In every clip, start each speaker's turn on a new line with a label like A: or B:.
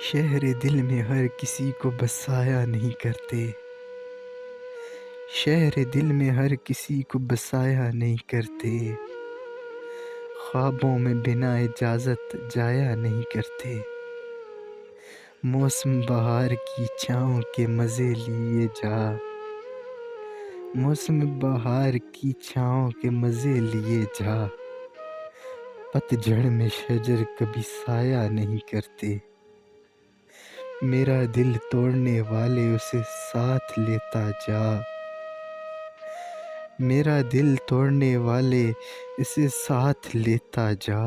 A: شہر دل میں ہر کسی کو بسایا نہیں کرتے، شہر دل میں ہر کسی کو بسایا نہیں کرتے، خوابوں میں بنا اجازت جایا نہیں کرتے، موسم بہار کی چھاؤں کے مزے لیے جا، موسم بہار کی چھاؤں کے مزے لیے جا، پت جھڑ میں شجر کبھی سایہ نہیں کرتے، میرا دل توڑنے والے اسے ساتھ لیتا جا، میرا دل توڑنے والے اسے ساتھ لیتا جا،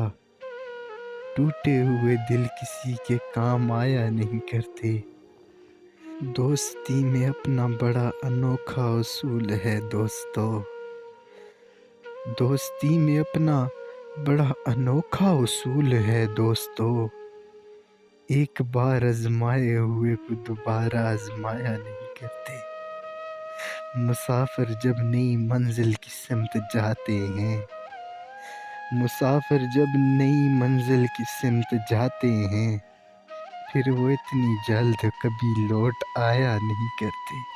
A: ٹوٹے ہوئے دل کسی کے کام آیا نہیں کرتے، دوستی میں اپنا بڑا انوکھا اصول ہے دوستو، دوستی میں اپنا بڑا انوکھا اصول ہے دوستو، ایک بار آزمائے ہوئے کو دوبارہ آزمایا نہیں کرتے، مسافر جب نئی منزل کی سمت جاتے ہیں، مسافر جب نئی منزل کی سمت جاتے ہیں، پھر وہ اتنی جلد کبھی لوٹ آیا نہیں کرتے۔